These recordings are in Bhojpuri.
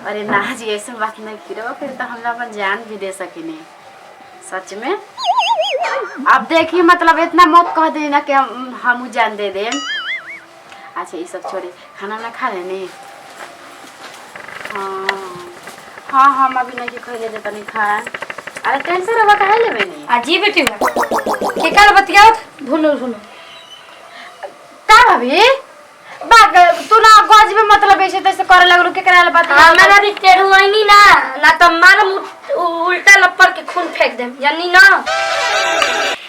अरे ना जी ऐसे बात नहीं करो, फिर तो हम अपन जान भी दे सकेंगे सच में। अब देखिए मतलब इतना मत कह देना कि हम जान दे दें। अच्छा ये सब छोड़े, खाना ना खा लेने। हाँ हम अभी नहीं खा ले तो नहीं खाए। अरे टेंशन रहा काहे लेबे नहीं अजी बेटी के काल बतियाओ भुनो भुनो का भाभी बाग तू ना गज में मतलब ऐसे तैसे करे लगलू के करे बात हमारा भी टेढ़ू आईनी ना तो मार उल्टा लपड़ के खून फेंक देम जानी ना।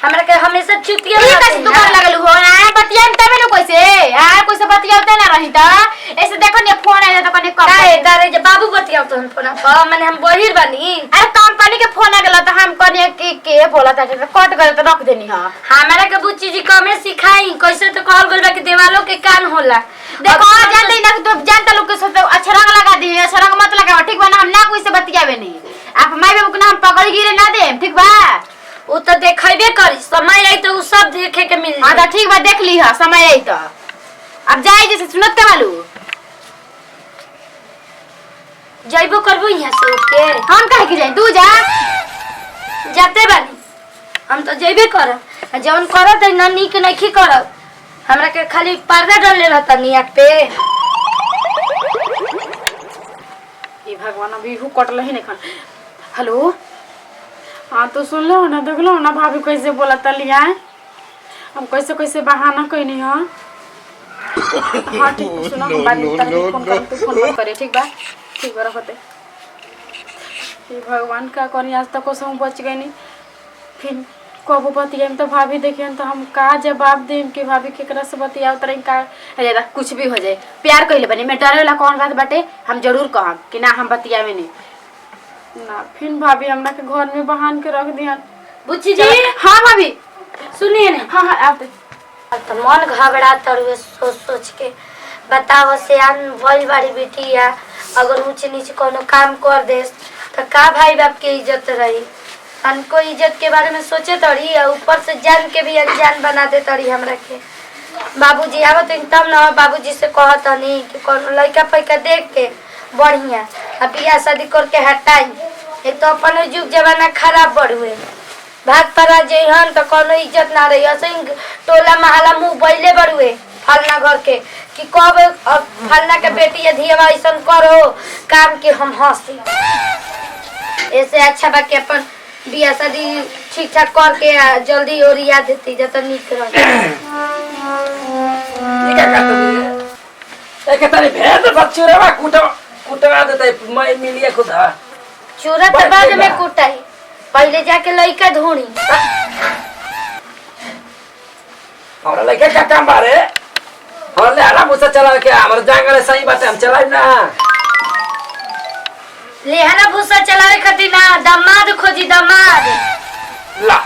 हमरा के हमेशा चुतिया ये कैसे तू करे लगलू हो ना बतियाम तबे न कैसे बतियाते ना रही त ऐसे देखो ने फोन आइले त कने कब काहे दारे जे बाबू बतियाओ तो फोन पर माने हम बहिर बानी। अरे कंपनी के फोन आ गेला त हम कने के बोला था कट करे त रख देनी। हां हमरा के बुच्ची जी कमे सिखाई कैसे तो कहल गइल बा कि देवालों के कान होला। देखो जानते ना तो जानता लोग के सोते अच्छा रंग लगा दी, अच्छा रंग मत लगाओ ठीक बा ना। हम ना कोई से बतियावे नहीं, आप माई बाबू के नाम पकड़ गिरे ना दे ठीक बा। उ तो देखैबे करी समय आई तो उ सब देखे के मिल हां त ठीक बा देख ली हां समय आई त अब जाए जैसे सुनत के मालू जइबो करबो यहां से उठ के। हम काहे के जाई तू जा जाते बानी हम तो जइबे करब जवन करत है ना नीक नहीं करब। हमरा के खाली पर्दा डालले रहता नियत पे। ये भगवान अभी हु कटल ही नहीं खान। हेलो हाँ तो सुन लो ना देख लो ना भाभी कैसे बोला तलिया हम कैसे कैसे बहाना कहनी। हाँ हाँ ठीक है सुनो हम बाद में फोन कर तू फोन मत करे ठीक बा रखते। ये भगवान का करी आज तक को बच गई नहीं, फिर कबो बतियाम तो भाभी देखियन तो हम का जवाब देम कि भाभी केकरा से बतियाओ तरह का। अरे कुछ भी हो जाए प्यार कइले बनी मैं डरे वाला कौन बात बाटे। हम जरूर कहब कि ना हम बतियावे नहीं ना। फिर भाभी हमरा के घर में बहान के रख दिहन। बुच्ची जी हाँ भाभी सुनिए ना। हाँ आप तो मन घबरा तरुए सोच के बताओ से आन भइल बाड़ी बेटी या अगर ऊंच नीच कोनो काम कर दे तो का भाई बाप के इज्जत रही। अनको इज्जत के बारे में सोचे तड़ी और ऊपर से जान के भी अनजान बना दे तड़ी हमरा के। बाबूजी आवत तब ना बाबूजी से कहत नहीं कि कोनो लड़का पैका देख के बढ़िया अब बियाह शादी करके हटाई। एक तो अपन जुग जमाना खराब बढ़ुए भाग परा जेहन तो कोनो इज्जत ना रही। ऐसे टोला महला मुंह बैले बढ़ुए फलना घर के कि कब फलना के बेटी या धिया ऐसा करो काम के हम हंसी। ऐसे अच्छा बा कि अपन बियाह शादी ठीक ठाक करके जल्दी ओरिया देती जत निक रह। एक तारी भेद बच्चोरे बा कुटवा देते मैं मिलिए खुद। चूरा तो बाद में कुटाई पहले जाके लइका ढूंढी। हमरा लइका का काम बारे हमरा ले आराम से चला के हमर जंगल सही बात हम चलाई ना। लेहना भूसा चलावे खातिर ना दामाद खोजी दामाद। ला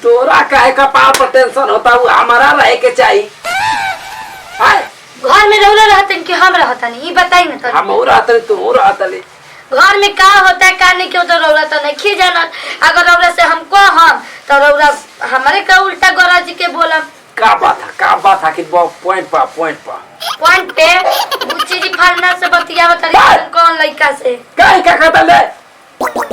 तोरा काहे का पाल पर टेंशन होता हूँ हमारा रहे के चाहिए। घर में रौला रहतन कि हम रहतन ई बताई ना। हम रहतन तू रहतली घर में का होता है का नहीं क्यों तो रौला तो नहीं जानत। अगर रौला से हमको हम तो रौला हमारे का उल्टा गरज के बोला का बात है कि पॉइंट पॉइंट पे बुच्ची जी फलना से बतियावत तरी कौन लड़का से काहे का कहता ले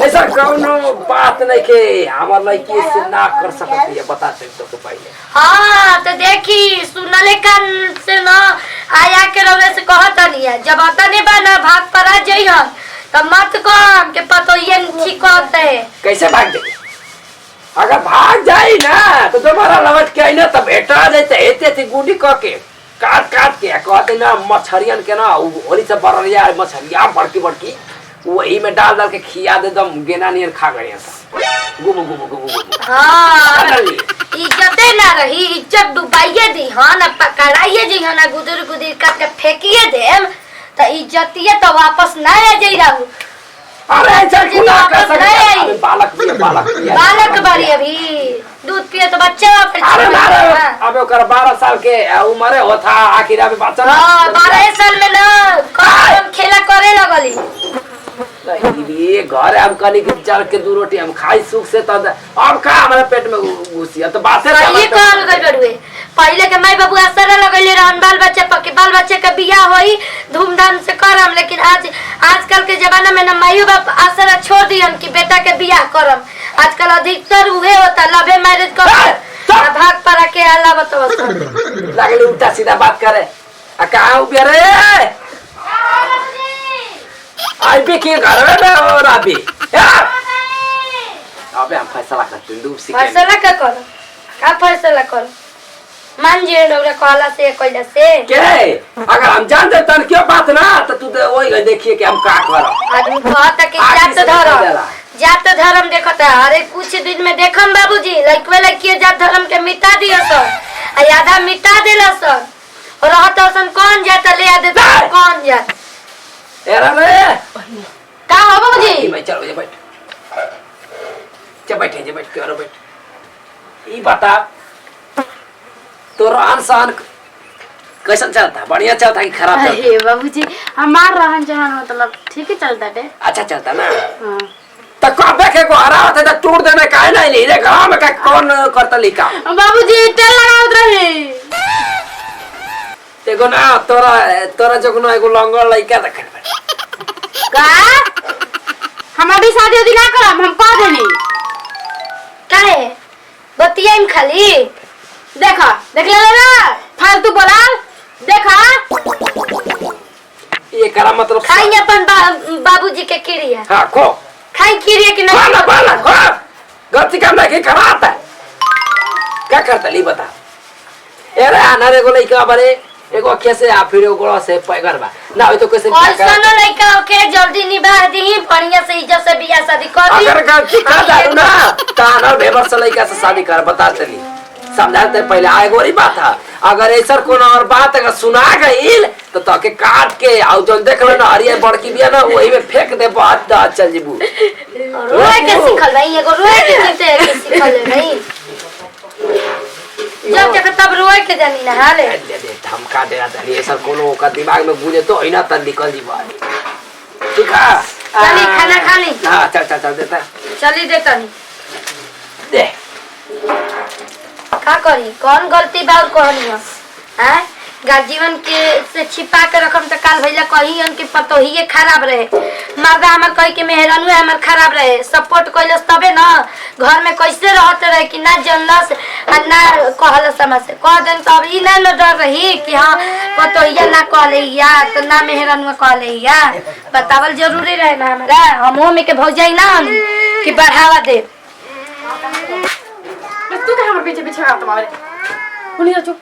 ऐसा कोनो बात नहीं के हमर लड़की से ना कर सकती है बता सकते तो पहले। हाँ तो देखी सुनले कान से ना आया के रौला से कहत नहीं है जब आता नहीं बा ना भाग परा जई हम तो मत कम के पतो ये ठीक होता है। कैसे भाग जाए अगर भाग जाए ना तो दोबारा लौट के आई ना तब भेटा देते एते गुंडी क के काट के कहते ना मछरियन के ना होली से बररिया मछरिया बड़की वही में डाल के खिया दे दम गेना नियर खा गए गुबु। हाँ इज्जते ना रही इज्जत डुबाइए दी हाँ ना पकड़ाइए जी हाँ ना गुदर काट के फेंकिए देम तो इज्जतिए तो वापस ना आ जाई रहू। अरे चल ना कर सकते बालक बारी अभी दूध पिए तो बच्चा अरे अब ओकर 12 साल के उम्र होता आखिर अभी बच्चा। हां 12 साल में ना कौन खेला करे लगली। ये घर हम कनी के चल के दू रोटी हम खाई सुख से तो अब का हमारे पेट में घुसिया तो बात है ये कहल गई बड़ुए पहले के माई बाबू असर लगले रहन बाल बच्चा पके बाल बच्चे के बियाह होई धूमधाम से आजकल के जमाना में ना माइयो बाप आसरा छोड़ दियन कि बेटा के बियाह करम। आजकल अधिकतर उहे होता लवे मैरिज कर भाग पड़ा के अल्लाह बताओ लागले उल्टा सीधा बात करे। आ कहाँ उबे रे आई भी के घर में और अभी अबे हम फैसला करते हैं। फैसला का करो का फैसला करो मान जी लोग कहला से कहला से के अगर हम जान दे तन क्यों बात ना तो तू वही देखिए कि हम का करब। आदमी कहता कि जात धर्म देखता अरे कुछ दिन में देखम बाबूजी लइकवे लइकिए जात धर्म के मिटा दियो सर आ आधा मिटा देला सर और रहत सन कौन जाता ले आ देता कौन जात एरा रे का हो बाबूजी मैं चलो जे बैठ जे बैठे जे बैठ के और बैठ ई बता तोर आसान कैसन चलता बढ़िया चलता कि खराब चलता? अरे बाबूजी हमार रहन सहन मतलब ठीक ही चलता है। अच्छा चलता ना हाँ। तो कबे के को हरा होता तो टूट देने काहे नहीं ली रे गांव में का कौन करता लिखा बाबूजी तेल लगावत रहे एगो ना तोरा जो ना एगो लंगड़ लइका देखे का हम अभी शादी उदी ना करम हम कह देनी काहे बतियाम खाली देखा देख ले ना फालतू बोला देखा ये करा मतलब खाई अपन बाबूजी के किरिया हां खो खाई किरिया कि बाला नहीं बाला खो गलती काम नहीं कराता क्या करता ली बता एरे आना रे गो लइका बारे एगो कैसे आ फिर एगो से पैगर बा ना हो तो कैसे कैसन लइका के जल्दी निभा दी बढ़िया से इज्जत से बियाह शादी कर दी अगर गलती कर दारू ना ताना बेबर से लइका से शादी कर बता चली समझाते पहले आए गोरी बात है। अगर ऐसा कोनो और बात अगर सुना गईल तो तके काट के और जो देख लो ना हरिया बड़की बिया ना वही में फेंक दे बात दा चल जीबू रोए के सिखल भाई एगो रोए के जीते के सिखल नहीं जब तक तब रोए के जानी ना हाले दे दे धमका दे दे ऐसा कोनो का दिमाग में गुजे तो इना तन निकल जीबा ठीक है चली खाना खा ली हां चल चल चल देता चली देता नहीं दे का करी कौन गलती बात कहनी है हैं गाजीवन के से छिपा के रखम त काल भइला कही उनके पतोही खराब रहे मर्दा हमर कह के मेहरानू हमर खराब रहे सपोर्ट कइलस तबे ना घर में कैसे रहते रहे कि ना जनलस आ ना कहल समझ से कह देन तब ई ना डर रही कि हां पतोही ना कहले या त ना मेहरानू कहले या बतावल जरूरी रहे ना हमरा हमो में के भौजाई ना कि बढ़ावा दे तू क्या हमारे पीछे पीछे आता बाबे कोनी चुप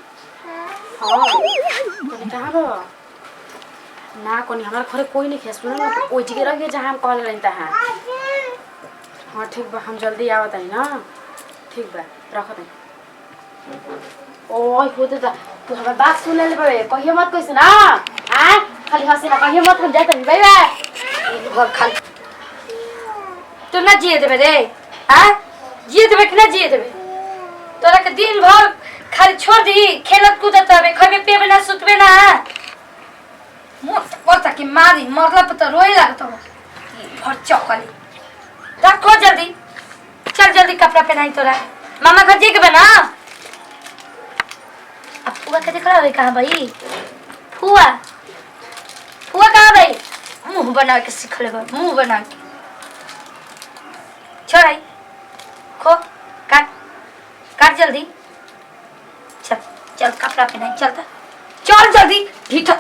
हां कोनी कहां बा ना कोनी हमारे घरे कोई नहीं खेस सुन ना ओई जगह रह गए जहां हम कॉल रहता है। हां ठीक बा हम जल्दी आवत है ना ठीक बा रख दे ओए होते ता तू हमार बात सुन ले बे कहियो मत कैसे ना हां खाली हंसे ना कहियो मत हम जाते बे घर खाली तू ना जिए देबे रे हां जिए देबे कि ना जिए देबे तोरा के दिन भर खाली छोड़ दी खेलत कूदत रहे खबे पेबे ना सुतबे ना मोटा की मारी मरला पे तो रोई लागत हो भर चौकली रखो जल्दी चल जल्दी कपड़ा पहनाई तोरा मामा घर जे के बना अब फुआ के देखला रे कहां भाई फुआ फुआ कहां भाई मुंह बना के सिख ले मुंह बना के छोड़ाई खो काट काट जल्दी चल चल कपड़ा पहनाई चलता चल जल्दी ढीठा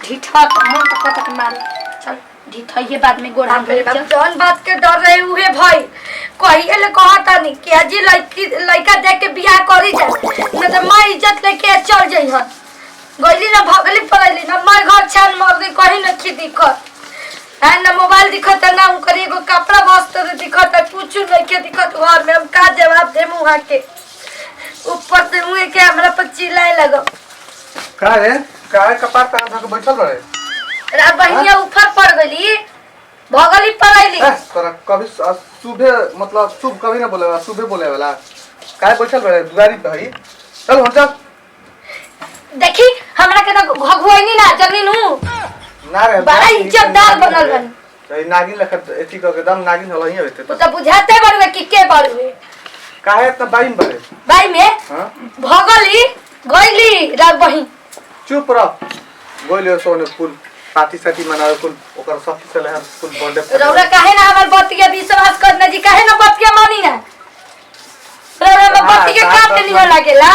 ढीठा मन तो कतक मार चल ढीठा ये बाद में गोड़ा में चल जौन बात के डर रहे हुए भाई कहिए ले कहता नहीं कि अजी लड़का देख के बियाह करी जा न तो मैं इज्जत लेके चल जई हन गइली ना भगली पड़ैली ना मैं घर छान मर गई कहीं न की दिक्कत है ना मोबाइल दिखत ना उनकर एगो कपड़ा वस्त्र दिखत कुछ नहीं के दिखत घर में हम का जवाब दे मुहा के ऊपर से मुंह के हमरा पर चिल्लाए लगो का रे का कपार पे हाथ धके बैठल रहे रा बहिया ऊपर पड़ गली भगली पड़ैली तोरा कभी सुबह मतलब शुभ कभी ना बोले वाला सुबह बोले वाला का बैठल रहे दुआरी पे हई चल हम चल देखी हमरा के ना घघुआइनी ना जनी नु ना रे बड़ा इज्जतदार बनल बन तो नागिन लखत एथी क के दम नागिन हलही होते तो बुझाते बड़वे कि के बड़वे काहे इतना बाईम बरे भाई में हां भगली गइली रा बहिन चुप रह गोलियो सोने फूल पार्टी साथी मनावे कुल कर सब चले हम स्कूल बर्थडे रौरा काहे ना हमार बतिया विश्वास करना जी, काहे ना बतिया मानी ना। रौरा में बत्ती के काट के निकल लागेला।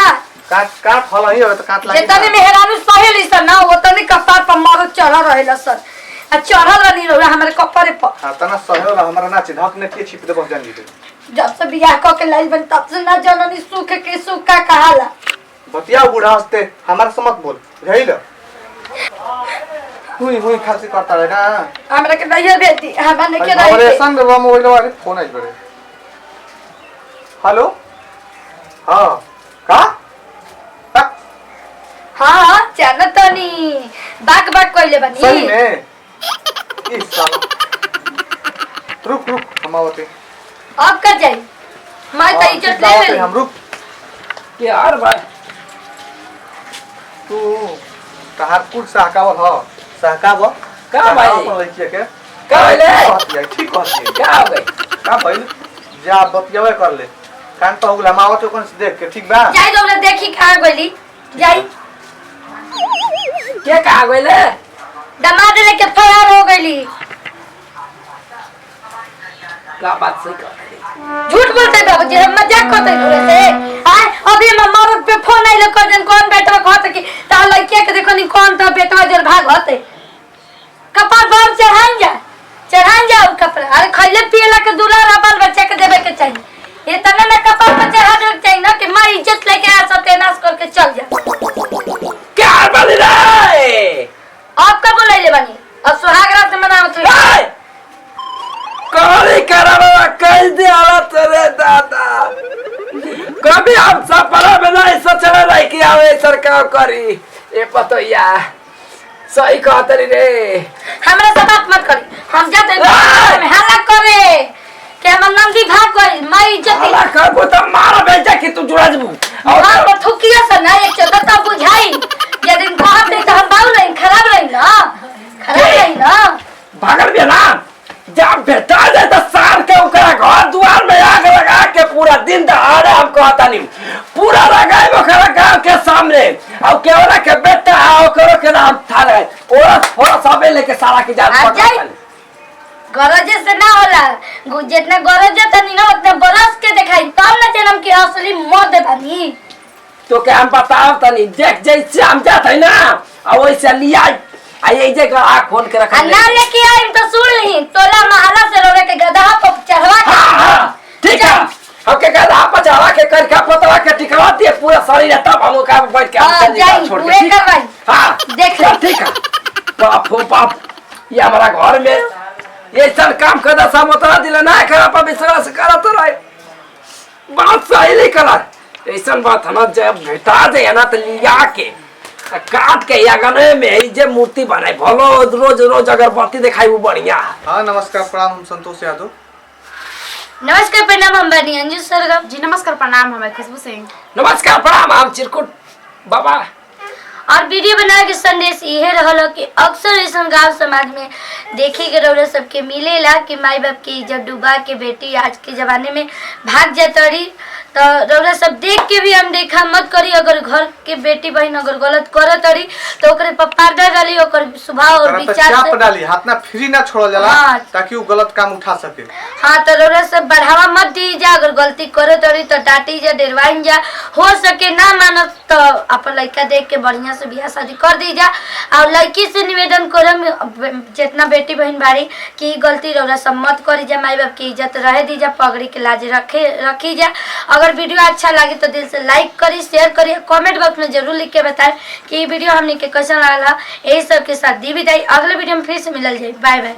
काट फल ही होवे त काट लागे। जेतने मेहरानू सहेली सन ना ओतने कपार पर मर चढ़ रहेला सन। आ चढ़ल रनी रौरा हमारे कपड़े पर। हां तना सहयो हमरा ना चिन्हक ने के छिप दे बस जान ली। जब से बियाह क के लाइल बन तब से ना जननी सुख के सुख का कहाला। बतिया बूढ़ा हंसते हमारा से मत बोल बुझाइल। हुई खासी करता है ना। हमरा के भैया बेटी हमने के हमारे रही। संग वो मोबाइल वाले फोन आई बड़े। हेलो हां का हां जानतनी बाक कइले बनी। सही में इस साल रुक हम आवते। अब का जाई मैं त इज्जत ले ले। हम रुक के यार भाई तू तहारपुर सहकावल ह सहकाव का भाई लइकिया के का भइले ठीक कहत क्या हो गई का भइल जा बतियावे कर ले कान तो उला मावत कोन से देख के ठीक बा जाई दोला देखी कहां गइली जाई। के कहा गइले दमाद लेके फरार हो गइली। का बात सही कर झूठ बोलते बाबू जी, हम मजाक करते थोड़े से। आय अभी हम मरद पे फोन आइले कर जन कौन बेटा कहत कि ता लइके के देखो नी कौन तो बेटा जर भाग होते। कपार बार चढ़ान जा कपड़ा। अरे खइले पियला के दुलार अपन बच्चा के देवे के चाहिए। ये तने ना कपार पर चढ़ा दे चाहिए ना कि मैं इज्जत लेके आ सत्यानाश करके चल जा। क्या बोली रे आप कब बोलैले बनी? अब सुहाग रात में मनावत हाय कौन करावा कह दे आला तेरे दादा कभी हम सपना में नहीं सोचले रही कि आवे सरकार करी ये पतोया सही कहत रे हमरा से बात मत करी। हम जाते में हल्ला करे कि हम नंदी भाग गई। मैं इज्जत हला करबो त मार बेटा कि तू जुड़ा जबू और वो थुकिया से ना एक चोदा तो बुझाई। ये दिन कहत नहीं तो हम बाऊ रही खराब रही ना भागल भी ना जब बेटा दे तो सार के ओकरा घर द्वार में आग लगा के पूरा दिन दहाड़े हम कहता नहीं पूरा लगाए ओकरा गांव के सामने और केवरा के बेटा ओकरो के नाम था लगे ओरा थोड़ा सबे लेके सारा की जान पकड़ गरजे से ना होला जितना गरजे तनी ना उतना बरस के दिखाई तब ना जन्म की असली मर्द बनी। तो क्या हम बताओ तनी देख जैसे हम जात है ना और वैसे लिया आ ये जगह आँख खोल के रखा ना लेके आई तो सुन ली तोला महला से रोवे के गधा पर चढ़वा के। हां ठीक है ओके गधा पर चढ़ा के करके पतला के टिकवा दिए पूरा शरीर तब हम का बैठ के हम चल छोड़ के करवाई। हां देख ले ठीक है बाप हो बाप ये हमारा घर में ये सब काम करदा सब उतरा दिला ना करा पर विश्वास करा तो रहे बात सही नहीं करा ऐसा बात ना जब भेटा दे ना तो लिया के काट के यागने में जे मूर्ति बनाए भलो रोज रोज अगरबत्ती दिखाई वो बढ़िया। हां नमस्कार प्रणाम हम संतोष यादव। नमस्कार प्रणाम हम बनी अंजू सरगम जी नमस्कार प्रणाम हमें खुशबू सिंह। नमस्कार प्रणाम हम चिरकुट बाबा। और वीडियो बनाए के संदेश ये रहल कि अक्सर ऐसा गांव समाज में देखे के रौरा सबके मिलेला कि माई बाप की इज्जत डुबा के बेटी आज के जमाने में भाग जातरी। तो रौरा सब देख के भी हम देखा मत करी। अगर घर के बेटी बहन अगर गलत करतरी तो ओकरे पर पर्दा डाली ओकर स्वभाव और विचार चाप डाली हाथ ना फ्री ना छोड़ जाला ताकि वो गलत काम उठा सके। हाँ तो रौरा सब बढ़ावा मत दी जा। अगर गलती करतरी तो डांटी जा डरवाइन जा। हो सके ना मानत तो अपन लड़का देख के बढ़िया से बियाह शादी कर दी जा। और लड़की से निवेदन करम जितना बेटी बहन बारी की गलती रौरा सब मत करी जा। माई बाप की इज्जत रहे दी जा पगड़ी के लाज रखी जा। अगर वीडियो अच्छा लगे तो दिल से लाइक करी शेयर करी कमेंट बॉक्स में जरूर लिख के बताएं कि ये वीडियो हमने के कैसा लगा। यही सब के साथ दी विदाई। अगले वीडियो में फिर से मिलल जाए। Bye by.